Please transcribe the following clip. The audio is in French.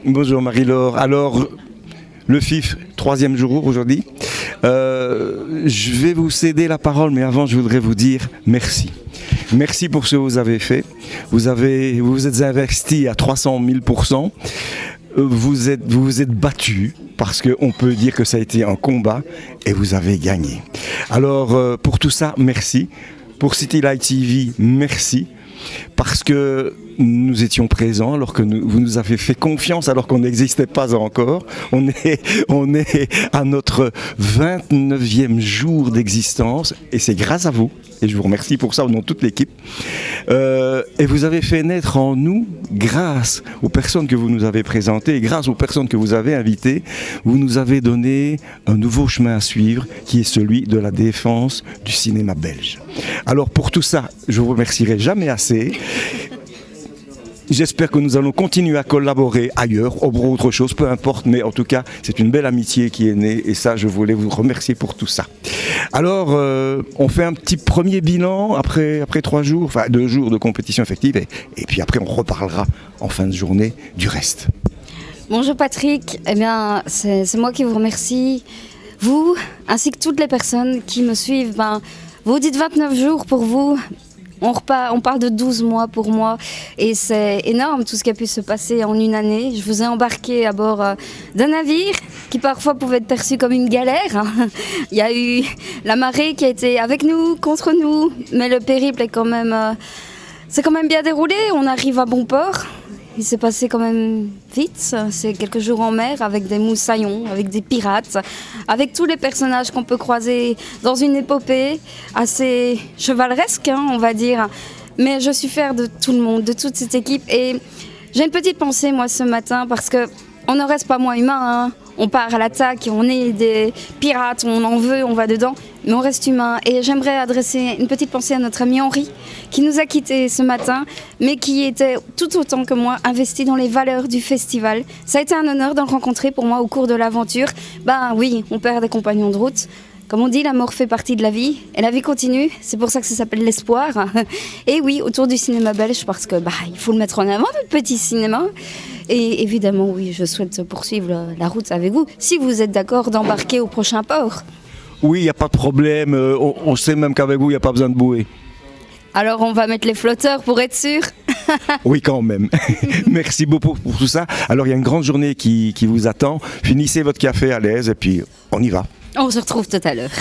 Bonjour Marie-Laure. Alors, le FIF, troisième jour aujourd'hui. Je vais vous céder la parole, mais avant, je voudrais vous dire merci. Merci pour ce que vous avez fait. Vous vous êtes investi à 300 000%. Vous vous êtes battu parce qu'on peut dire que ça a été un combat et vous avez gagné. Alors, pour tout ça, merci. Pour City Light TV, merci. Parce que nous étions présents alors que vous nous avez fait confiance alors qu'on n'existait pas encore. On est à notre 29e jour d'existence et c'est grâce à vous. Et je vous remercie pour ça au nom de toute l'équipe. Et vous avez fait naître en nous, grâce aux personnes que vous nous avez présentées et grâce aux personnes que vous avez invitées, vous nous avez donné un nouveau chemin à suivre qui est celui de la défense du cinéma belge. Alors pour tout ça, je vous remercierai jamais assez. J'espère que nous allons continuer à collaborer ailleurs, pour autre chose, peu importe, mais en tout cas, c'est une belle amitié qui est née et ça, je voulais vous remercier pour tout ça. Alors, on fait un petit premier bilan après 3 jours, enfin 2 jours de compétition effective et puis après, on reparlera en fin de journée du reste. Bonjour Patrick, eh bien, c'est moi qui vous remercie, vous, ainsi que toutes les personnes qui me suivent. Vous dites 29 jours pour vous. On parle de 12 mois pour moi et c'est énorme tout ce qui a pu se passer en une année. Je vous ai embarqué à bord d'un navire qui parfois pouvait être perçu comme une galère. Il y a eu la marée qui a été avec nous, contre nous, mais le périple est c'est quand même bien déroulé. On arrive à bon port. Il s'est passé quand même vite, c'est quelques jours en mer avec des moussaillons, avec des pirates, avec tous les personnages qu'on peut croiser dans une épopée assez chevaleresque, on va dire. Mais je suis fière de tout le monde, de toute cette équipe et j'ai une petite pensée moi ce matin parce que on ne reste pas moins humain, On part à l'attaque, on est des pirates, on en veut, on va dedans, mais on reste humain. Et j'aimerais adresser une petite pensée à notre ami Henri, qui nous a quittés ce matin, mais qui était tout autant que moi investi dans les valeurs du festival. Ça a été un honneur de le rencontrer pour moi au cours de l'aventure. Oui, on perd des compagnons de route. Comme on dit, la mort fait partie de la vie et la vie continue. C'est pour ça que ça s'appelle l'espoir. Et oui, autour du cinéma belge, parce que il faut le mettre en avant, notre petit cinéma. Et évidemment, oui, je souhaite poursuivre la route avec vous, si vous êtes d'accord d'embarquer au prochain port. Oui, il n'y a pas de problème. On sait même qu'avec vous, il n'y a pas besoin de bouée. Alors, on va mettre les flotteurs pour être sûr. Oui, quand même. Merci beaucoup pour tout ça. Alors, il y a une grande journée qui vous attend. Finissez votre café à l'aise et puis on y va. On se retrouve tout à l'heure.